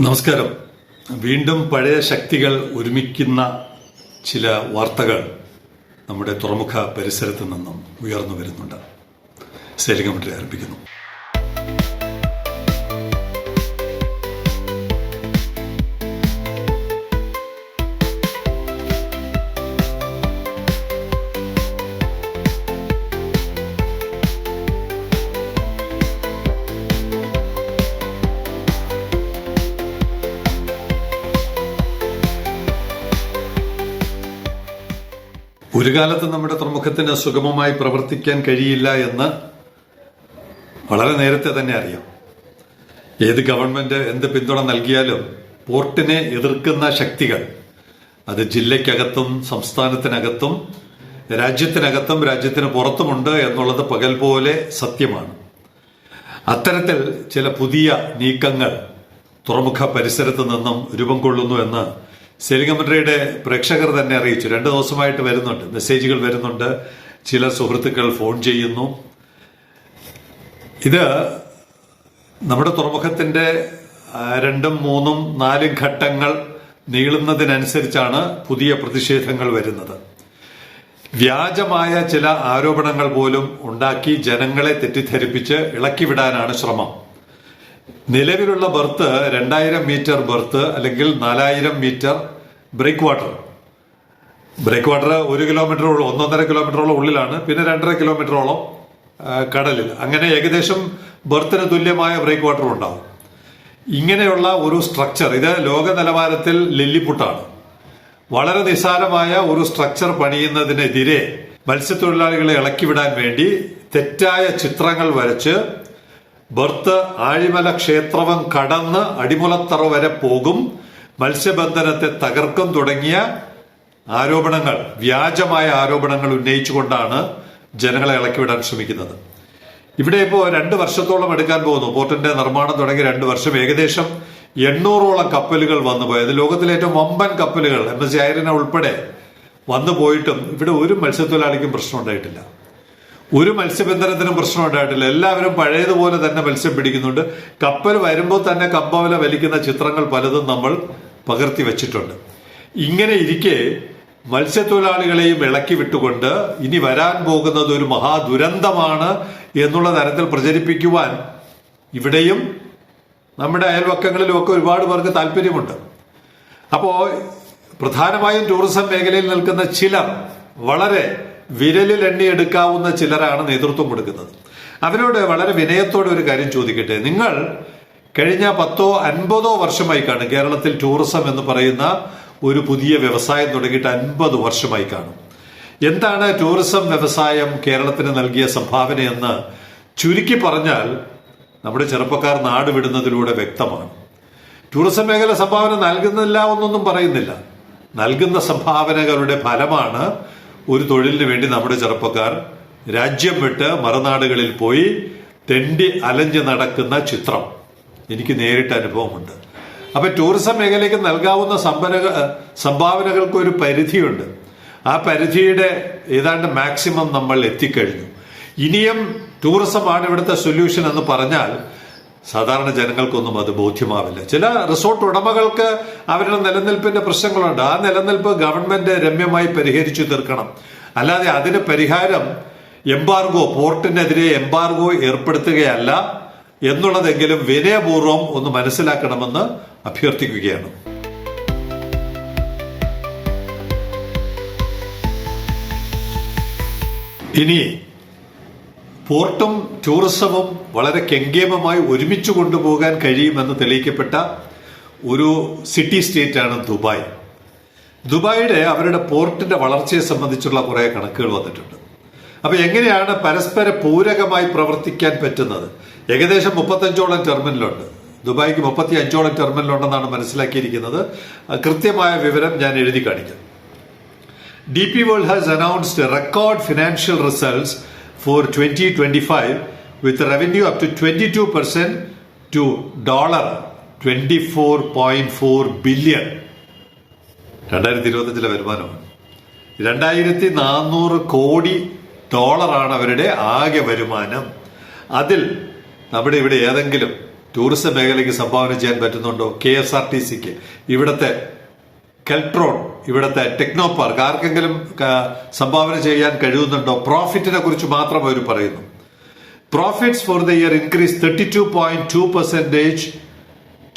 നമസ്കാരം. വീണ്ടും പഴയ ശക്തികൾ ഒരുമിക്കുന്ന ചില വാർത്തകൾ നമ്മുടെ തുറമുഖ പരിസരത്ത് നിന്നും ഉയർന്നു വരുന്നുണ്ട്. സേലിംഗ് കമന്ററി ആരംഭിക്കുന്നു. ഒരു കാലത്ത് നമ്മുടെ തുറമുഖത്തിന് സുഗമമായി പ്രവർത്തിക്കാൻ കഴിയില്ല എന്ന് വളരെ നേരത്തെ തന്നെ അറിയാം. ഏത് ഗവൺമെന്റ് എന്ത് പിന്തുണ നൽകിയാലും പോർട്ടിനെ എതിർക്കുന്ന ശക്തികൾ അത് ജില്ലയ്ക്കകത്തും സംസ്ഥാനത്തിനകത്തും രാജ്യത്തിനകത്തും രാജ്യത്തിന് പുറത്തുമുണ്ട് എന്നുള്ളത് പകൽ പോലെ സത്യമാണ്. അത്തരത്തിൽ ചില പുതിയ നീക്കങ്ങൾ തുറമുഖ പരിസരത്ത് നിന്നും രൂപം കൊള്ളുന്നു എന്ന് സേലിംഗ് കമന്ററിയുടെ പ്രേക്ഷകർ തന്നെ അറിയിച്ചു. 2 ദിവസമായിട്ട് വരുന്നുണ്ട്, മെസ്സേജുകൾ വരുന്നുണ്ട്, ചില സുഹൃത്തുക്കൾ ഫോൺ ചെയ്യുന്നു. ഇത് നമ്മുടെ തുറമുഖത്തിന്റെ 2, 3, 4 ഘട്ടങ്ങൾ നീളുന്നതിനനുസരിച്ചാണ് പുതിയ പ്രതിഷേധങ്ങൾ വരുന്നത്. വ്യാജമായ ചില ആരോപണങ്ങൾ പോലും ഉണ്ടാക്കി ജനങ്ങളെ തെറ്റിദ്ധരിപ്പിച്ച് ഇളക്കിവിടാനാണ് ശ്രമം. നിലവിലുള്ള ബർത്ത് 2000 മീറ്റർ ബർത്ത് അല്ലെങ്കിൽ 4000 മീറ്റർ ബ്രേക്ക് വാട്ടർ 1 കിലോമീറ്ററോളം 1.5 കിലോമീറ്ററോളം ഉള്ളിലാണ്, പിന്നെ 2.5 കിലോമീറ്ററോളം കടലിൽ. അങ്ങനെ ഏകദേശം ബർത്തിന് തുല്യമായ ബ്രേക്ക് വാട്ടർ ഉണ്ടാവും. ഇങ്ങനെയുള്ള ഒരു സ്ട്രക്ചർ, ഇത് ലോക നിലവാരത്തിൽ ലില്ലിപുട്ടാണ്. വളരെ നിസ്സാരമായ ഒരു സ്ട്രക്ചർ പണിയുന്നതിനെതിരെ മത്സ്യത്തൊഴിലാളികളെ ഇളക്കിവിടാൻ വേണ്ടി തെറ്റായ ചിത്രങ്ങൾ വരച്ച് ബർത്ത് ആഴിമല ക്ഷേത്രവും കടന്ന് അടിമുലത്തറ വരെ പോകും, മത്സ്യബന്ധനത്തെ തകർക്കും തുടങ്ങിയ ആരോപണങ്ങൾ, വ്യാജമായ ആരോപണങ്ങൾ ഉന്നയിച്ചുകൊണ്ടാണ് ജനങ്ങളെ ഇളക്കിവിടാൻ ശ്രമിക്കുന്നത്. ഇവിടെ ഇപ്പോൾ 2 വർഷത്തോളം എടുക്കാൻ പോകുന്നു. പോർട്ടിന്റെ നിർമ്മാണം തുടങ്ങി 2 വർഷം. ഏകദേശം 800ഓളം കപ്പലുകൾ വന്നുപോയത്, ലോകത്തിലെ ഏറ്റവും വമ്പൻ കപ്പലുകൾ MSC Irina ഉൾപ്പെടെ വന്നു പോയിട്ടും ഇവിടെ ഒരു മത്സ്യത്തൊഴിലാളിക്കും പ്രശ്നം ഉണ്ടായിട്ടില്ല, ഒരു മത്സ്യബന്ധനത്തിനും പ്രശ്നം ഉണ്ടായിട്ടില്ല. എല്ലാവരും പഴയതുപോലെ തന്നെ മത്സ്യം പിടിക്കുന്നുണ്ട്. കപ്പൽ വരുമ്പോൾ തന്നെ കമ്പവല വലിക്കുന്ന ചിത്രങ്ങൾ പലതും നമ്മൾ പകർത്തി വെച്ചിട്ടുണ്ട്. ഇങ്ങനെ ഇരിക്കെ മത്സ്യത്തൊഴിലാളികളെയും ഇളക്കി വിട്ടുകൊണ്ട് ഇനി വരാൻ പോകുന്നത് ഒരു മഹാദുരന്തമാണ് എന്നുള്ള തരത്തിൽ പ്രചരിപ്പിക്കുവാൻ ഇവിടെയും നമ്മുടെ അയൽവക്കങ്ങളിലും ഒക്കെ ഒരുപാട് പേർക്ക് താല്പര്യമുണ്ട്. അപ്പോ പ്രധാനമായും ടൂറിസം മേഖലയിൽ നിൽക്കുന്ന ചിലർ, വളരെ വിരലിൽ എണ്ണിയെടുക്കാവുന്ന ചിലരാണ് നേതൃത്വം കൊടുക്കുന്നത്. അവരോട് വളരെ വിനയത്തോടെ ഒരു കാര്യം ചോദിക്കട്ടെ. നിങ്ങൾ കഴിഞ്ഞ 10-50 വർഷമായി കാണും കേരളത്തിൽ ടൂറിസം എന്ന് പറയുന്ന ഒരു പുതിയ വ്യവസായം തുടങ്ങിയിട്ട് 50 വർഷമായി കാണും. എന്താണ് ടൂറിസം വ്യവസായം കേരളത്തിന് നൽകിയ സംഭാവനയെന്ന് ചുരുക്കി പറഞ്ഞാൽ നമ്മുടെ ചെറുപ്പക്കാർ നാട് വിടുന്നതിലൂടെ വ്യക്തമാണ്. ടൂറിസം മേഖല സംഭാവന നൽകുന്നില്ല എന്നൊന്നും പറയുന്നില്ല. നൽകുന്ന സംഭാവനകളുടെ ഫലമാണ് ഒരു തൊഴിലിന് വേണ്ടി നമ്മുടെ ചെറുപ്പക്കാർ രാജ്യം വിട്ട് മറുനാടുകളിൽ പോയി തെണ്ടി അലഞ്ഞ് നടക്കുന്ന ചിത്രം എനിക്ക് നേരിട്ട് അനുഭവമുണ്ട്. അപ്പൊ ടൂറിസം മേഖലയ്ക്ക് നൽകാവുന്ന സംഭാവനകൾക്ക് ഒരു പരിധിയുണ്ട്. ആ പരിധിയുടെ ഏതാണ്ട് മാക്സിമം നമ്മൾ എത്തിക്കഴിഞ്ഞു. ഇനിയും ടൂറിസമാണ് ഇവിടുത്തെ സൊല്യൂഷൻ എന്ന് പറഞ്ഞാൽ സാധാരണ ജനങ്ങൾക്കൊന്നും അത് ബോധ്യമാവില്ല. ചില റിസോർട്ട് ഉടമകൾക്ക് അവരുടെ നിലനിൽപ്പിന്റെ പ്രശ്നങ്ങളുണ്ട്. ആ നിലനിൽപ്പ് ഗവൺമെന്റ് രമ്യമായി പരിഹരിച്ചു തീർക്കണം. അല്ലാതെ അതിന് പരിഹാരം എംബാർഗോ, പോർട്ടിനെതിരെ എംബാർഗോ ഏർപ്പെടുത്തുകയല്ല എന്നുള്ളതെങ്കിലും വിനയപൂർവ്വം ഒന്ന് മനസ്സിലാക്കണമെന്ന് അഭ്യർത്ഥിക്കുകയാണ്. ഇനി പോർട്ടും ടൂറിസവും വളരെ കെങ്കേമമായി ഒരുമിച്ച് കൊണ്ടുപോകാൻ കഴിയുമെന്ന് തെളിയിക്കപ്പെട്ട ഒരു സിറ്റി സ്റ്റേറ്റാണ് ദുബായ്. ദുബായിയുടെ അവരുടെ പോർട്ടിന്റെ വളർച്ചയെ സംബന്ധിച്ചുള്ള കുറെ കണക്കുകൾ വന്നിട്ടുണ്ട്. അപ്പൊ എങ്ങനെയാണ് പരസ്പര പൂരകമായി പ്രവർത്തിക്കാൻ പറ്റുന്നത്? ഏകദേശം 35ഓളം ടെർമിനലുണ്ട്. ദുബായിക്ക് 35ഓളം ടെർമിനലുണ്ടെന്നാണ് മനസ്സിലാക്കിയിരിക്കുന്നത്. കൃത്യമായ വിവരം ഞാൻ എഴുതി കാണിക്കാം. DP World has announced record financial results for 2025 with revenue up to 22% to $24.4 billion. 2025 വരുമാനമാണ്. 2400 കോടി ഡോളറാണ് അവരുടെ ആകെ വരുമാനം. അതിൽ നമ്മുടെ ഇവിടെ ഏതെങ്കിലും ടൂറിസം മേഖലയ്ക്ക് സംഭാവന ചെയ്യാൻ പറ്റുന്നുണ്ടോ? KSRTCക്ക്, ഇവിടുത്തെ കെൽട്രോൺ, ഇവിടുത്തെ ടെക്നോ പാർക്ക് ആർക്കെങ്കിലും സംഭാവന ചെയ്യാൻ കഴിയുന്നുണ്ടോ? പ്രോഫിറ്റിനെ കുറിച്ച് മാത്രം അവർ പറയുന്നു. Profits for the year increase 32.2%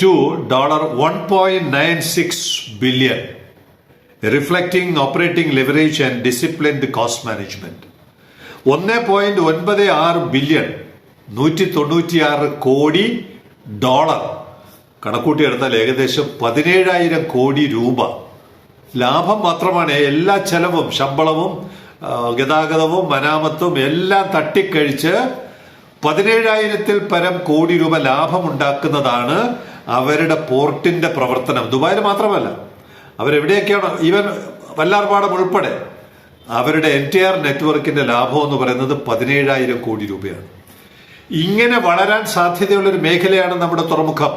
to $1.96 billion, reflecting operating leverage and disciplined cost management. 1.96 billion, $196 കണക്കൂട്ടിയെടുത്താൽ ഏകദേശം 17,000 കോടി രൂപ ലാഭം മാത്രമാണ്. എല്ലാ ചെലവും, ശമ്പളവും, ഗതാഗതവും, മരാമത്തും എല്ലാം തട്ടിക്കഴിച്ച് 17,000-ൽ പരം കോടി രൂപ ലാഭമുണ്ടാക്കുന്നതാണ് അവരുടെ പോർട്ടിന്റെ പ്രവർത്തനം. ദുബായിൽ മാത്രമല്ല, അവരെവിടെയൊക്കെയാണ്, ഈവൻ വല്ലാർപാടം ഉൾപ്പെടെ അവരുടെ എൻറ്റയർ നെറ്റ്വർക്കിന്റെ ലാഭം എന്ന് പറയുന്നത് 17,000 കോടി രൂപയാണ്. ഇങ്ങനെ വളരാൻ സാധ്യതയുള്ളൊരു മേഖലയാണ് നമ്മുടെ തുറമുഖം.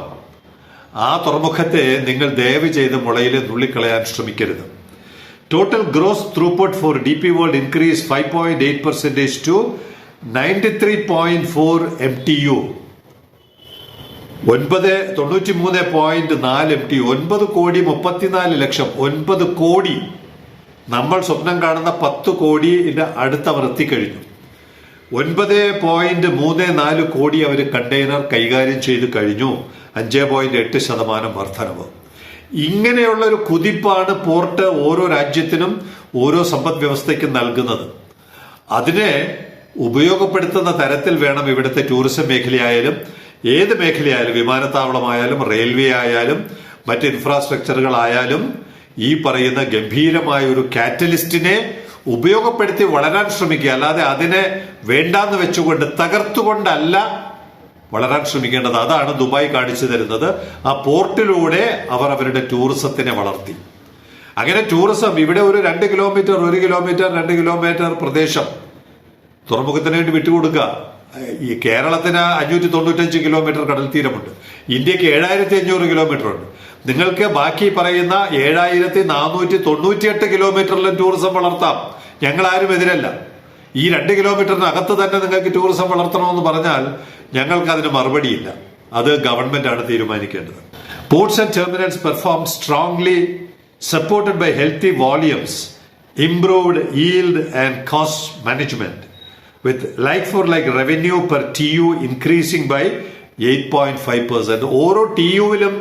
ആ തുറമുഖത്തെ നിങ്ങൾ ദയവ് ചെയ്ത് മുളയിൽ നുള്ളിക്കളയാൻ ശ്രമിക്കരുത്. Total gross throughput for DP World increase 5.8% to 93.4 MTU. 93.4 MTU, 9,34,00,000, 9 കോടി. നമ്മൾ സ്വപ്നം കാണുന്ന 10 കോടിയുടെ അടുത്തവർ എത്തിക്കഴിഞ്ഞു. 9.34 കോടി അവർ കണ്ടെയ്നർ കൈകാര്യം ചെയ്ത് കഴിഞ്ഞു. 5.8% വർധനവ്. ഇങ്ങനെയുള്ള ഒരു കുതിപ്പാണ് പോർട്ട് ഓരോ രാജ്യത്തിനും ഓരോ സമ്പദ് വ്യവസ്ഥയ്ക്കും നൽകുന്നത്. അതിനെ ഉപയോഗപ്പെടുത്തുന്ന തരത്തിൽ വേണം ഇവിടുത്തെ ടൂറിസം മേഖലയായാലും ഏത് മേഖലയായാലും, വിമാനത്താവളമായാലും റെയിൽവേ ആയാലും മറ്റ് ഇൻഫ്രാസ്ട്രക്ചറുകളായാലും ഈ പറയുന്ന ഗംഭീരമായ ഒരു കാറ്റലിസ്റ്റിനെ ഉപയോഗപ്പെടുത്തി വളരാൻ ശ്രമിക്കുക. അല്ലാതെ അതിനെ വേണ്ടാന്ന് വെച്ചുകൊണ്ട് തകർത്തുകൊണ്ടല്ല വളരാൻ ശ്രമിക്കേണ്ടത്. അതാണ് ദുബായ് കാണിച്ചു തരുന്നത്. ആ പോർട്ടിലൂടെ അവർ അവരുടെ ടൂറിസത്തിനെ വളർത്തി. അങ്ങനെ ടൂറിസം ഇവിടെ ഒരു 2 കിലോമീറ്റർ, 1 കിലോമീറ്റർ, 2 കിലോമീറ്റർ പ്രദേശം തുറമുഖത്തിന് വേണ്ടി വിട്ടുകൊടുക്കുക. ഈ കേരളത്തിന് 595 കിലോമീറ്റർ കടൽ തീരമുണ്ട്. ഇന്ത്യക്ക് 7,500 കിലോമീറ്റർ ഉണ്ട്. നിങ്ങൾക്ക് ബാക്കി പറയുന്ന 7,498 കിലോമീറ്ററിലും ടൂറിസം വളർത്താം. ഞങ്ങളാരും എതിരല്ല. ഈ 2 കിലോമീറ്ററിനകത്ത് തന്നെ നിങ്ങൾക്ക് ടൂറിസം വളർത്തണമെന്ന് പറഞ്ഞാൽ ഞങ്ങൾക്ക് അതിന് മറുപടിയില്ല. അത് ഗവൺമെന്റ് ആണ് തീരുമാനിക്കേണ്ടത്. Ports and terminals perform strongly, supported by healthy volumes, improved yield and cost management, with like-for-like revenue per TU increasing by 8.5%. ഓരോ TUവിലും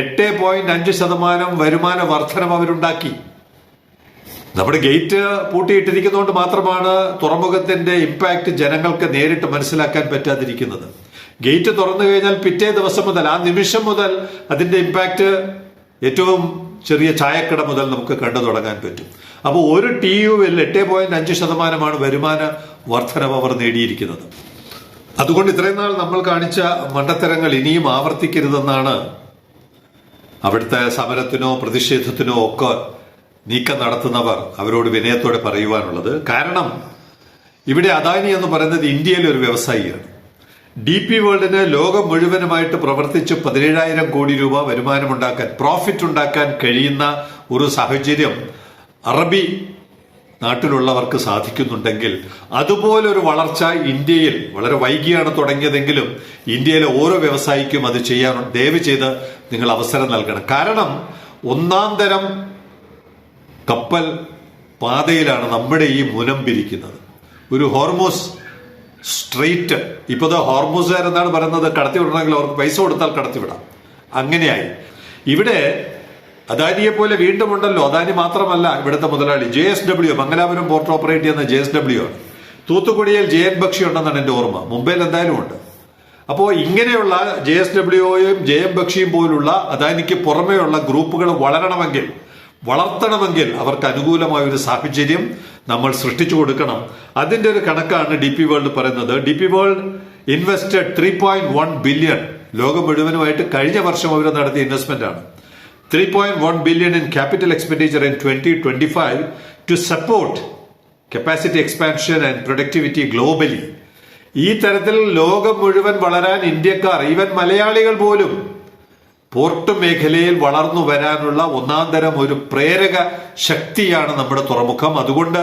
8.5% വരുമാന വർധനം അവരുണ്ടാക്കി. നമ്മുടെ ഗേറ്റ് പൂട്ടിയിട്ടിരിക്കുന്നതുകൊണ്ട് മാത്രമാണ് തുറമുഖത്തിന്റെ ഇമ്പാക്ട് ജനങ്ങൾക്ക് നേരിട്ട് മനസ്സിലാക്കാൻ പറ്റാതിരിക്കുന്നത്. ഗേറ്റ് തുറന്നു കഴിഞ്ഞാൽ പിറ്റേ ദിവസം മുതൽ, ആ നിമിഷം മുതൽ അതിന്റെ ഇമ്പാക്ട് ഏറ്റവും ചെറിയ ചായക്കട മുതൽ നമുക്ക് കണ്ടു തുടങ്ങാൻ പറ്റും. അപ്പോൾ ഒരു TUവിൽ 8.5% വരുമാന വർധനവ് അവർ നേടിയിരിക്കുന്നത്. അതുകൊണ്ട് ഇത്രയും നാൾ നമ്മൾ കാണിച്ച മണ്ടത്തരങ്ങൾ ഇനിയും ആവർത്തിക്കരുതെന്നാണ് അവിടുത്തെ സമരത്തിനോ പ്രതിഷേധത്തിനോ ഒക്കെ നീക്കം നടത്തുന്നവർ അവരോട് വിനയത്തോടെ പറയുവാനുള്ളത്. കാരണം ഇവിടെ അദാനി എന്ന് പറയുന്നത് ഇന്ത്യയിലെ ഒരു വ്യവസായിയാണ്. DP വേൾഡിന് ലോകം മുഴുവനുമായിട്ട് പ്രവർത്തിച്ച് 17,000 കോടി രൂപ വരുമാനമുണ്ടാക്കാൻ, പ്രോഫിറ്റ് ഉണ്ടാക്കാൻ കഴിയുന്ന ഒരു സാഹചര്യം അറബി നാട്ടിലുള്ളവർക്ക് സാധിക്കുന്നുണ്ടെങ്കിൽ അതുപോലൊരു വളർച്ച ഇന്ത്യയിൽ വളരെ വൈകിയാണ് തുടങ്ങിയതെങ്കിലും ഇന്ത്യയിലെ ഓരോ വ്യവസായിക്കും അത് ചെയ്യാൻ ദയവ് ചെയ്ത് നിങ്ങൾ അവസരം നൽകണം. കാരണം ഒന്നാം തരം കപ്പൽ പാതയിലാണ് നമ്മുടെ ഈ മുനമ്പിരിക്കുന്നത്. ഒരു ഹോർമൂസ് സ്ട്രെയിറ്റ്, ഇപ്പൊ ഹോർമൂസുകാർ എന്താണ് പറയുന്നത്, കടത്തിവിടണമെങ്കിൽ അവർക്ക് പൈസ കൊടുത്താൽ കടത്തിവിടാം. അങ്ങനെയായി. ഇവിടെ അദാനിയെ പോലെ വീണ്ടും ഉണ്ടല്ലോ. അദാനി മാത്രമല്ല ഇവിടുത്തെ മുതലാളി JSW, മംഗലാപുരം പോർട്ട് ഓപ്പറേറ്റ് ചെയ്യുന്ന JSW ആണ്. തൂത്തുക്കുടിയിൽ JN ബക്ഷി ഉണ്ടെന്നാണ് എന്റെ ഓർമ്മ. മുംബൈയിൽ എന്തായാലും ഉണ്ട്. അപ്പോൾ ഇങ്ങനെയുള്ള JSWയും JM ബക്ഷിയും പോലുള്ള അദാനിക്ക് പുറമെയുള്ള ഗ്രൂപ്പുകൾ വളർത്തണമെങ്കിൽ അവർക്ക് അനുകൂലമായ ഒരു സാഹചര്യം നമ്മൾ സൃഷ്ടിച്ചു കൊടുക്കണം. അതിന്റെ ഒരു കണക്കാണ് DP വേൾഡ് പറയുന്നത്. DP വേൾഡ് ഇൻവെസ്റ്റഡ് 3.1 ബില്യൺ, ലോകം മുഴുവനുമായിട്ട് കഴിഞ്ഞ വർഷം അവർ നടത്തിയ ഇൻവെസ്റ്റ്മെന്റ് ആണ്. 3.1 billion in capital expenditure in 2025 to support capacity expansion and productivity globally. ഈ തരത്തിൽ ലോകം മുഴുവൻ വളരാൻ ഇന്ത്യക്കാർ, ഈവൻ മലയാളികൾ പോലും പോർട്ട് മേഖലയിൽ വളർന്നു വരാനുള്ള ഒന്നാം തരം ഒരു പ്രേരക ശക്തിയാണ് നമ്മുടെ തുറമുഖം. അതുകൊണ്ട്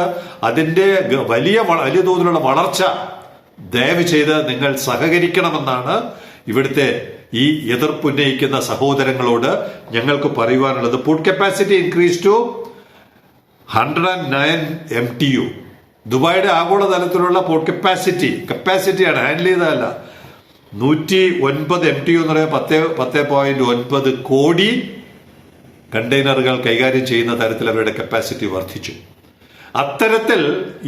അതിന്റെ വലിയ തോതിലുള്ള വളർച്ച ദയവ് ചെയ്ത് നിങ്ങൾ സഹകരിക്കണമെന്നാണ് ഇവിടുത്തെ ഈ എതിർപ്പുന്നയിക്കുന്ന സഹോദരങ്ങളോട് ഞങ്ങൾക്ക് പറയുവാനുള്ളത്, port capacity increase to 109 MTU. ദുബായിയുടെ ആഗോളതലത്തിലുള്ള പോർട്ട് കപ്പാസിറ്റിയാണ്, ഹാൻഡിൽ ചെയ്തതല്ല. 109 MTU എന്ന് പറയുമ്പോൾ 10.9 കോടി കണ്ടെയ്നറുകൾ കൈകാര്യം ചെയ്യുന്ന തരത്തിൽ അവരുടെ കപ്പാസിറ്റി വർദ്ധിച്ചു. അത്തരത്തിൽ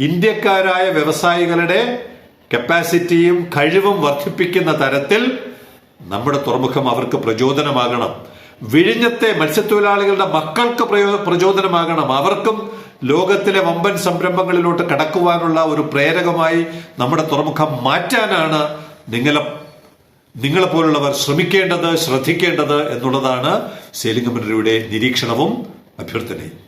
ഇന്ത്യക്കാരായ വ്യവസായികളുടെ കപ്പാസിറ്റിയും കഴിവും വർദ്ധിപ്പിക്കുന്ന തരത്തിൽ നമ്മുടെ തുറമുഖം അവർക്ക് പ്രചോദനമാകണം. വിഴിഞ്ഞത്തെ മത്സ്യത്തൊഴിലാളികളുടെ മക്കൾക്ക് പ്രചോദനമാകണം. അവർക്കും ലോകത്തിലെ വമ്പൻ സംരംഭങ്ങളിലോട്ട് കടക്കുവാനുള്ള ഒരു പ്രേരകമായി നമ്മുടെ തുറമുഖം മാറ്റാനാണ് നിങ്ങളെപ്പോലുള്ളവർ ശ്രദ്ധിക്കേണ്ടത് എന്നുള്ളതാണ് സെയിലിംഗ് കമ്പനിയുടെ നിരീക്ഷണവും അഭ്യർത്ഥനയും.